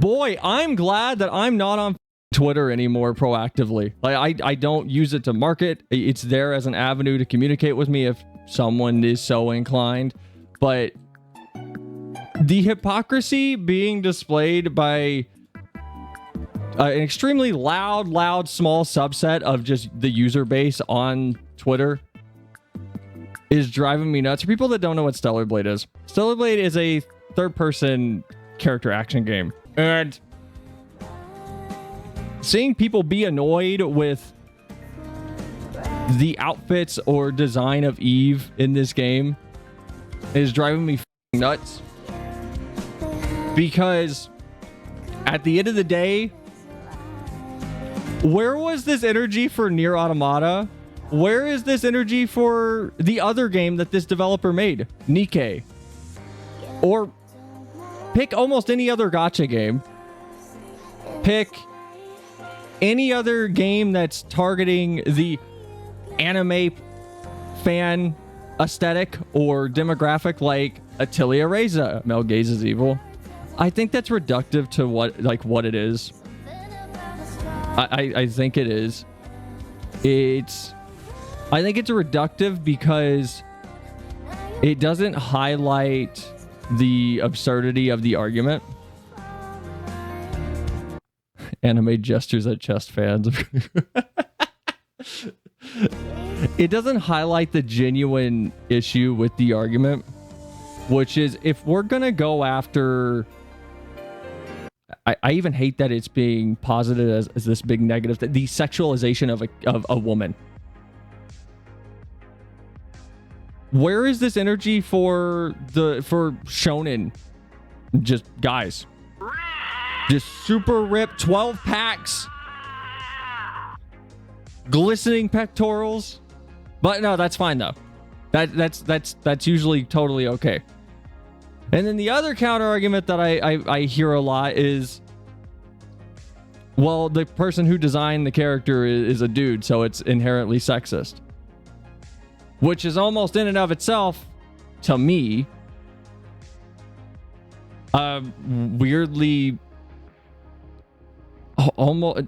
Boy, I'm glad that I'm not on Twitter anymore proactively. Like I don't use it to market. It's there as an avenue to communicate with me if someone is so inclined. But the hypocrisy being displayed by an extremely loud, small subset of just the user base on Twitter is driving me nuts. For people that don't know what Stellar Blade is, Stellar Blade is a third-person character action game. And seeing people be annoyed with the outfits or design of Eve in this game is driving me nuts. Because at the end of the day, where was this energy for Nier Automata? Where is this energy for the other game that this developer made, NIKKE? Or pick almost any other gacha game. Pick any other game that's targeting the anime fan aesthetic or demographic, like Atelier Reza, Mel Gaze is Evil. I think that's reductive to what it is. I think it is. I think it's reductive because it doesn't highlight the absurdity of the argument. Anime gestures at chest fans. It doesn't highlight the genuine issue with the argument, which is if we're gonna go after... I even hate that it's being posited as this big negative, the sexualization of a woman. Where is this energy for shonen? Just guys. Just super ripped 12 packs. Glistening pectorals. But no, that's fine though. That's usually totally okay. And then the other counter argument that I hear a lot is, well, the person who designed the character is a dude, so it's inherently sexist. Which is almost in and of itself, to me, weirdly, almost,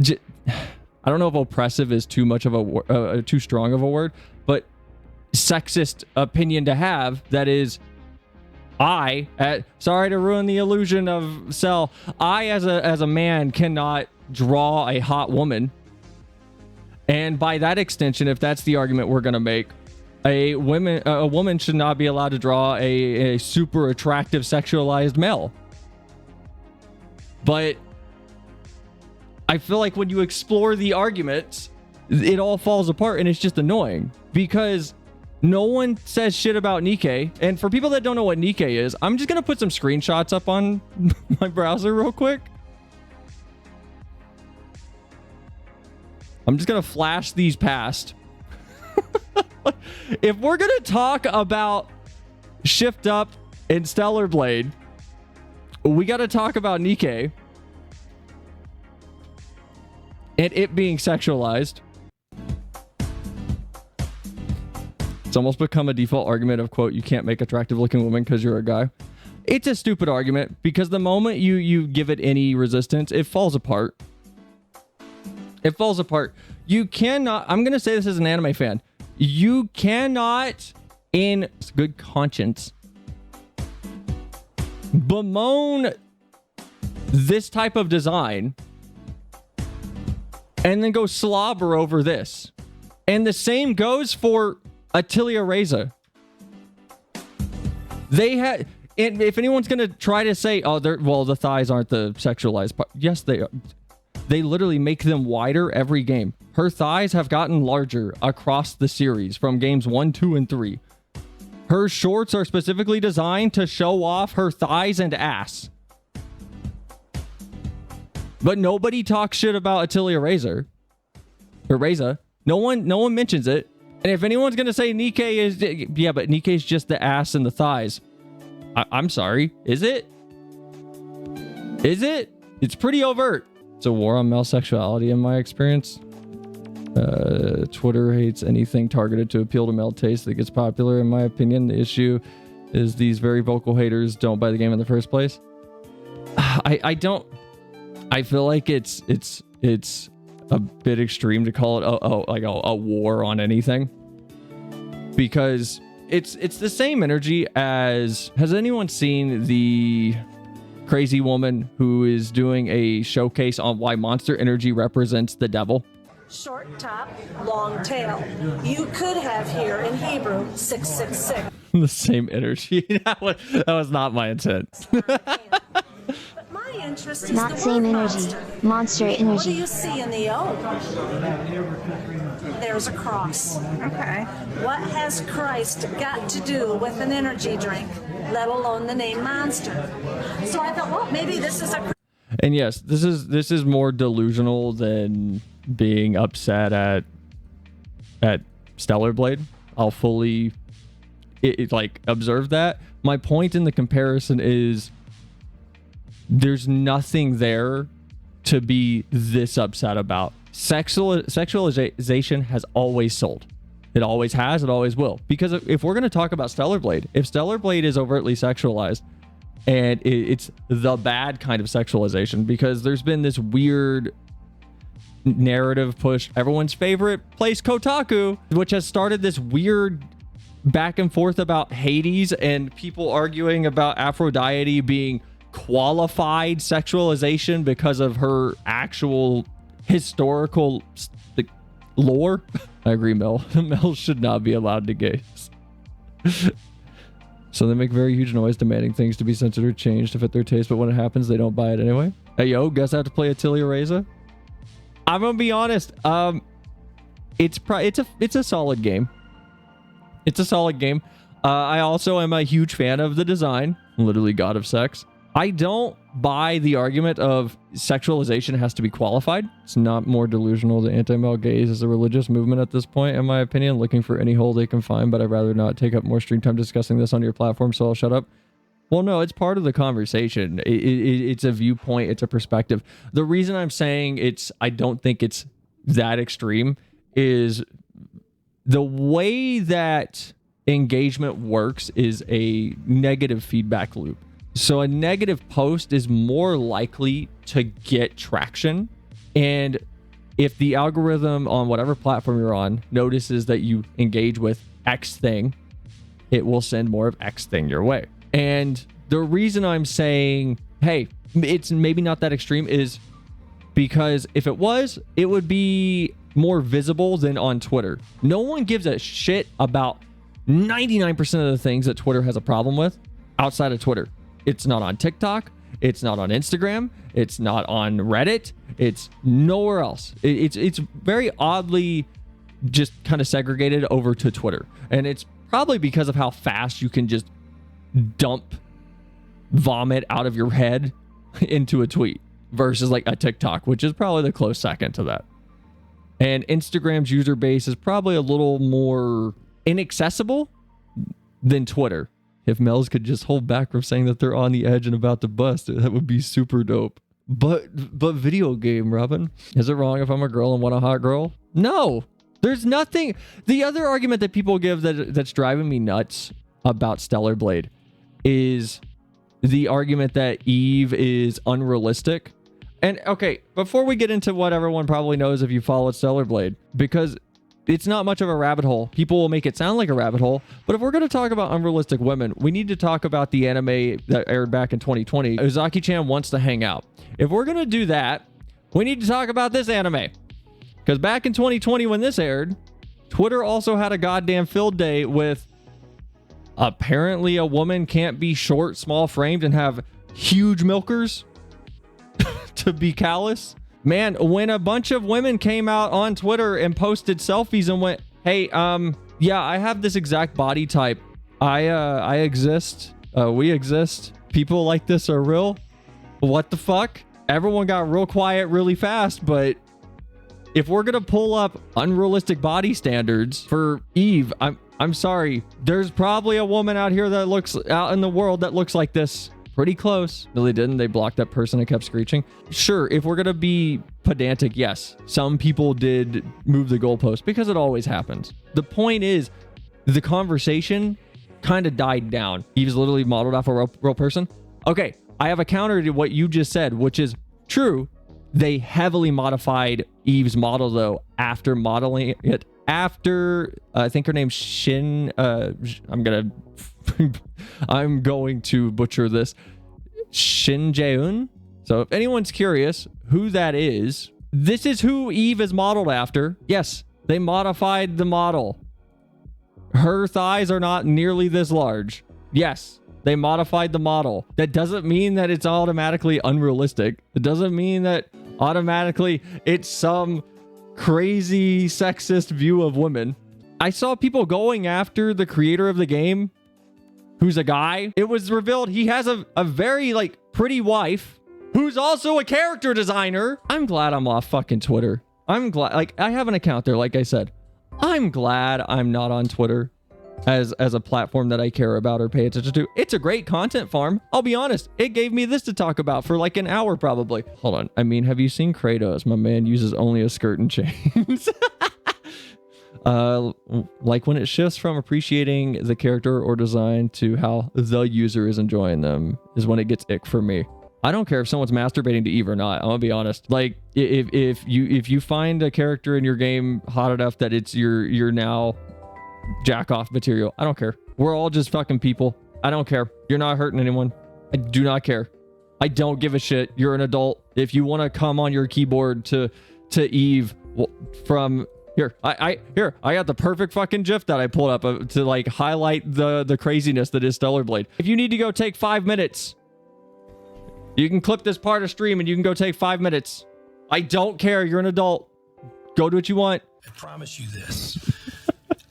I don't know if oppressive is too much of a too strong of a word, but sexist opinion to have. That is, sorry to ruin the illusion of Cell. I, as a man, cannot draw a hot woman. And by that extension, if that's the argument we're going to make, a woman should not be allowed to draw a super attractive sexualized male. But I feel like when you explore the arguments, it all falls apart and it's just annoying because no one says shit about NIKKE. And for people that don't know what NIKKE is, I'm just going to put some screenshots up on my browser real quick. I'm just going to flash these past. If we're going to talk about Shift Up and Stellar Blade, we got to talk about NIKKE and it being sexualized. It's almost become a default argument of, quote, you can't make attractive looking women because you're a guy. It's a stupid argument because the moment you give it any resistance, it falls apart. It falls apart. You cannot, I'm going to say this as an anime fan, you cannot, in good conscience, bemoan this type of design and then go slobber over this. And the same goes for Atelier Reza. They had, and if anyone's going to try to say, oh, the thighs aren't the sexualized part. Yes, they are. They literally make them wider every game. Her thighs have gotten larger across the series from games 1, 2, and 3. Her shorts are specifically designed to show off her thighs and ass. But nobody talks shit about Atelier Reza. Or Reza. No one mentions it. And if anyone's going to say NIKKE is... Yeah, but NIKKE is just the ass and the thighs. I'm sorry. Is it? Is it? It's pretty overt. It's a war on male sexuality in my experience. Twitter hates anything targeted to appeal to male taste that gets popular. In my opinion, the issue is these very vocal haters don't buy the game in the first place. I feel like it's a bit extreme to call it like a war on anything, because it's the same energy as, has anyone seen the crazy woman who is doing a showcase on why Monster Energy represents the devil? Short top, long tail. You could have here in Hebrew 666. The same energy. That was not my intent. But my interest is Not the same word energy. monster. Monster What do energy. you see in the O? There's a cross. Okay. What has Christ got to do with an energy drink, let alone the name Monster? So I thought, well, maybe this is a... And yes, this is more delusional than being upset at Stellar Blade. I'll fully like observe that. My point in the comparison is there's nothing there to be this upset about. Sexualization has always sold. It always has, it always will. Because if we're going to talk about Stellar Blade, if Stellar Blade is overtly sexualized, and it's the bad kind of sexualization, because there's been this weird narrative push, everyone's favorite place, Kotaku, which has started this weird back and forth about Hades and people arguing about Aphrodite being qualified sexualization because of her actual historical lore. I agree, Mel. Mel should not be allowed to gaze. So they make very huge noise demanding things to be censored or changed to fit their taste, but when it happens, they don't buy it anyway. Hey, yo, guess I have to play Atelier Reza? I'm gonna be honest. It's a solid game. It's a solid game. I also am a huge fan of the design. Literally god of sex. I don't buy the argument of sexualization has to be qualified. It's not more delusional. The anti-male gaze is a religious movement at this point, in my opinion, looking for any hole they can find, but I'd rather not take up more stream time discussing this on your platform, so I'll shut up. Well, no, it's part of the conversation. It's a viewpoint. It's a perspective. The reason I'm saying I don't think it's that extreme is the way that engagement works is a negative feedback loop. So a negative post is more likely to get traction. And if the algorithm on whatever platform you're on notices that you engage with X thing, it will send more of X thing your way. And the reason I'm saying, hey, it's maybe not that extreme is because if it was, it would be more visible than on Twitter. No one gives a shit about 99% of the things that Twitter has a problem with outside of Twitter. It's not on TikTok. It's not on Instagram. It's not on Reddit. It's nowhere else. It's very oddly just kind of segregated over to Twitter. And it's probably because of how fast you can just dump vomit out of your head into a tweet versus like a TikTok, which is probably the close second to that. And Instagram's user base is probably a little more inaccessible than Twitter. If Mel's could just hold back from saying that they're on the edge and about to bust, that would be super dope. But video game, Robin. Is it wrong if I'm a girl and want a hot girl? No. There's nothing. The other argument that people give that's driving me nuts about Stellar Blade is the argument that Eve is unrealistic. And okay, before we get into what everyone probably knows if you followed Stellar Blade, because it's not much of a rabbit hole. People will make it sound like a rabbit hole. But if we're going to talk about Unrealistic Women, we need to talk about the anime that aired back in 2020. Ozaki-chan Wants to Hang Out. If we're going to do that, we need to talk about this anime. Because back in 2020 when this aired, Twitter also had a goddamn field day with apparently a woman can't be short, small framed, and have huge milkers to be callous. Man, when a bunch of women came out on Twitter and posted selfies and went, hey, yeah, I have this exact body type. I exist. We exist. People like this are real. What the fuck? Everyone got real quiet really fast, but if we're gonna pull up unrealistic body standards for Eve, I'm sorry. There's probably a woman out here that looks out in the world that looks like this. Pretty close. No, they didn't. They blocked that person and kept screeching. Sure, if we're going to be pedantic, yes, some people did move the goalpost because it always happens. The point is, the conversation kind of died down. Eve's literally modeled off a real person. Okay, I have a counter to what you just said, which is true. They heavily modified Eve's model though after modeling it after I think her name's Shin. I'm going to butcher this. Shin Jae-un. So if anyone's curious who that is, this is who Eve is modeled after. Yes, they modified the model. Her thighs are not nearly this large. Yes, they modified the model. That doesn't mean that it's automatically unrealistic. It doesn't mean that automatically it's some crazy sexist view of women. I saw people going after the creator of the game, who's a guy. It was revealed he has a very like pretty wife who's also a character designer. I'm glad I'm off fucking Twitter. I'm glad, like, I have an account there, like I said. I'm glad I'm not on Twitter as a platform that I care about or pay attention to. It's a great content farm. I'll be honest. It gave me this to talk about for like an hour probably. Hold on. I mean, have you seen Kratos? My man uses only a skirt and chains. Like when it shifts from appreciating the character or design to how the user is enjoying them is when it gets ick for me. I don't care if someone's masturbating to Eve or not. I'm gonna be honest. Like if you find a character in your game hot enough that it's your now jack off material, I don't care. We're all just fucking people. I don't care. You're not hurting anyone. I do not care. I don't give a shit. You're an adult. If you want to come on your keyboard to Eve from here, I got the perfect fucking GIF that I pulled up to like highlight the craziness that is Stellar Blade. If you need to go take 5 minutes, you can clip this part of stream and you can go take 5 minutes. I don't care. You're an adult. Go do what you want. I promise you this.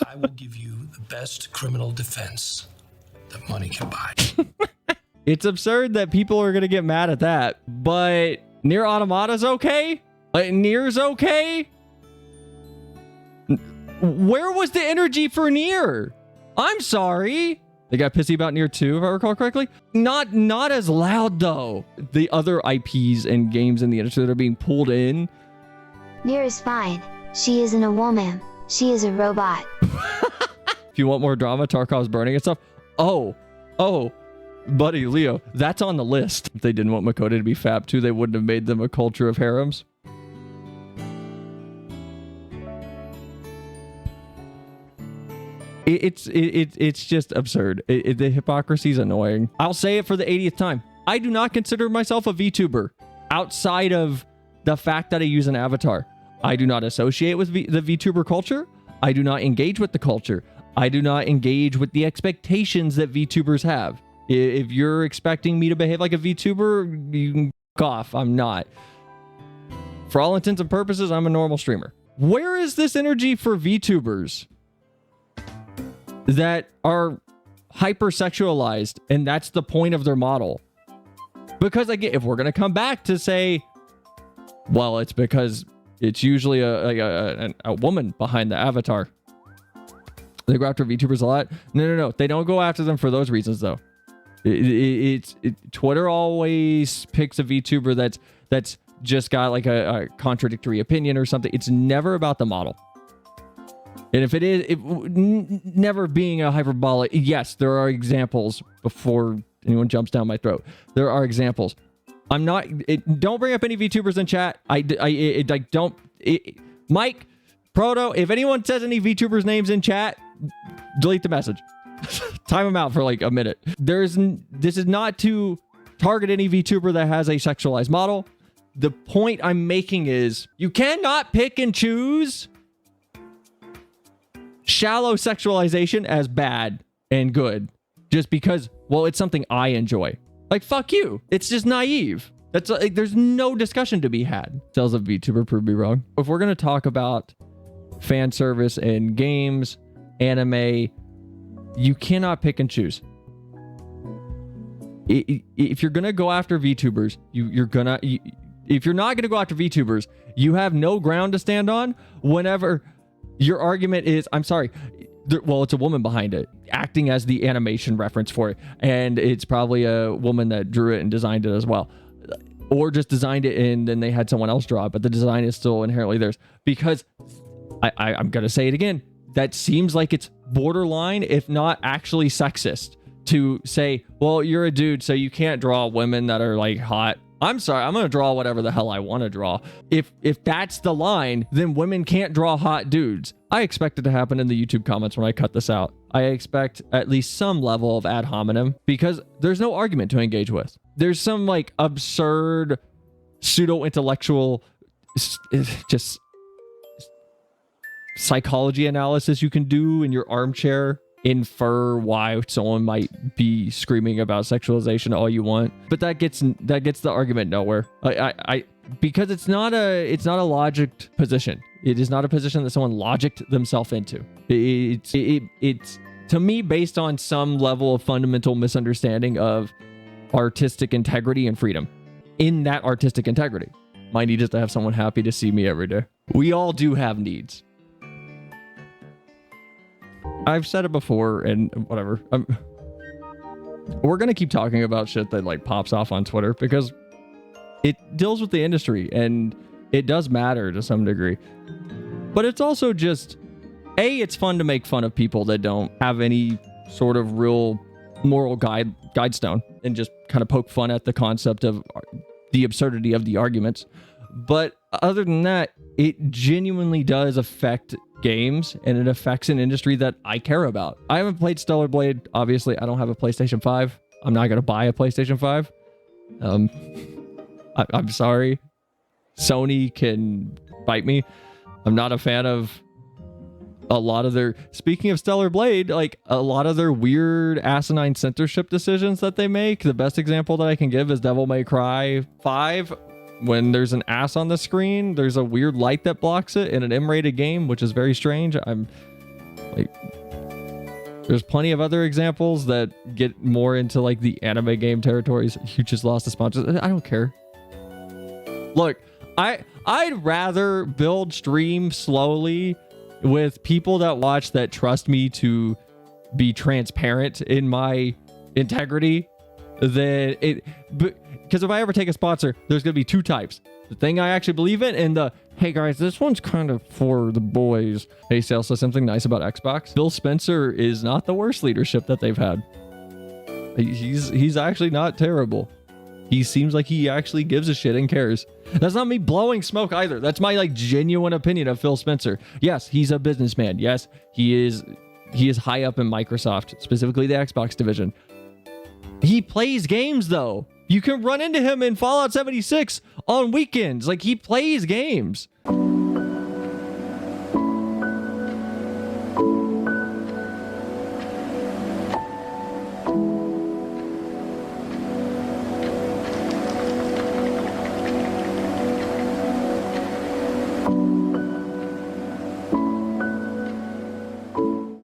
I will give you the best criminal defense that money can buy. It's absurd that people are going to get mad at that, but Nier Automata's okay? Like, Nier's okay? Where was the energy for Nier? I'm sorry. They got pissy about Nier 2, if I recall correctly. Not as loud, though. The other IPs and games in the industry that are being pulled in. Nier is fine. She isn't a woman. She is a robot. If you want more drama, Tarkov's burning and stuff. Oh, buddy, Leo, that's on the list. If they didn't want Makoto to be fab too, they wouldn't have made them a culture of harems. It's just absurd. The hypocrisy is annoying. I'll say it for the 80th time. I do not consider myself a VTuber outside of the fact that I use an avatar. I do not associate with the VTuber culture. I do not engage with the culture. I do not engage with the expectations that VTubers have. If you're expecting me to behave like a VTuber, you can fuck off. I'm not. For all intents and purposes, I'm a normal streamer. Where is this energy for VTubers that are hypersexualized, and that's the point of their model? Because again, if we're going to come back to say, well, it's because it's usually a woman behind the avatar. They go after VTubers a lot. No. They don't go after them for those reasons, though. Twitter always picks a VTuber that's just got like a contradictory opinion or something. It's never about the model. And if it is, never being a hyperbolic, yes, there are examples before anyone jumps down my throat. There are examples. Don't bring up any VTubers in chat. Mike, Proto, if anyone says any VTubers names in chat, delete the message. Time them out for like a minute. This is not to target any VTuber that has a sexualized model. The point I'm making is you cannot pick and choose shallow sexualization as bad and good just because, well, it's something I enjoy. Like, fuck you. It's just naive. That's like, there's no discussion to be had. Tells a VTuber, prove me wrong. If we're going to talk about fan service in games, anime, you cannot pick and choose. If you're going to go after VTubers, if you're not going to go after VTubers, you have no ground to stand on whenever your argument is, I'm sorry, well, it's a woman behind it, acting as the animation reference for it. And it's probably a woman that drew it and designed it as well. Or just designed it and then they had someone else draw it, but the design is still inherently theirs. Because I'm going to say it again, that seems like it's borderline, if not actually sexist, to say, well, you're a dude, so you can't draw women that are like hot. I'm sorry, I'm gonna draw whatever the hell I want to draw. If that's the line, then women can't draw hot dudes. I expect it to happen in the YouTube comments when I cut this out. I expect at least some level of ad hominem, because there's no argument to engage with. There's some like absurd pseudo-intellectual just psychology analysis you can do in your armchair, infer why someone might be screaming about sexualization all you want, but that gets the argument nowhere. Because it's not a logicked position. It is not a position that someone logicked themselves into. It's to me based on some level of fundamental misunderstanding of artistic integrity and freedom. In that artistic integrity, my need is to have someone happy to see me every day. We all do have needs. I've said it before and whatever. We're going to keep talking about shit that like pops off on Twitter because it deals with the industry and it does matter to some degree. But it's also just, it's fun to make fun of people that don't have any sort of real moral guidestone and just kind of poke fun at the concept of the absurdity of the arguments. But other than that, it genuinely does affect games and it affects an industry that I care about. I haven't played Stellar Blade. Obviously, I don't have a PlayStation 5. I'm not going to buy a PlayStation 5. I'm sorry. Sony can bite me. I'm not a fan of a lot of their, speaking of Stellar Blade, like a lot of their weird asinine censorship decisions that they make. The best example that I can give is Devil May Cry 5. When there's an ass on the screen, there's a weird light that blocks it in an M-rated game, which is very strange. I'm like, there's plenty of other examples that get more into like the anime game territories. You just lost the sponsors. I don't care. Look, I'd rather build stream slowly with people that watch that trust me to be transparent in my integrity than it. Because if I ever take a sponsor, there's going to be two types. The thing I actually believe in and the, hey guys, this one's kind of for the boys. Hey, Sales says something nice about Xbox. Phil Spencer is not the worst leadership that they've had. He's actually not terrible. He seems like he actually gives a shit and cares. That's not me blowing smoke either. That's my like genuine opinion of Phil Spencer. Yes, he's a businessman. Yes, he is high up in Microsoft, specifically the Xbox division. He plays games though. You can run into him in Fallout 76 on weekends. Like he plays games.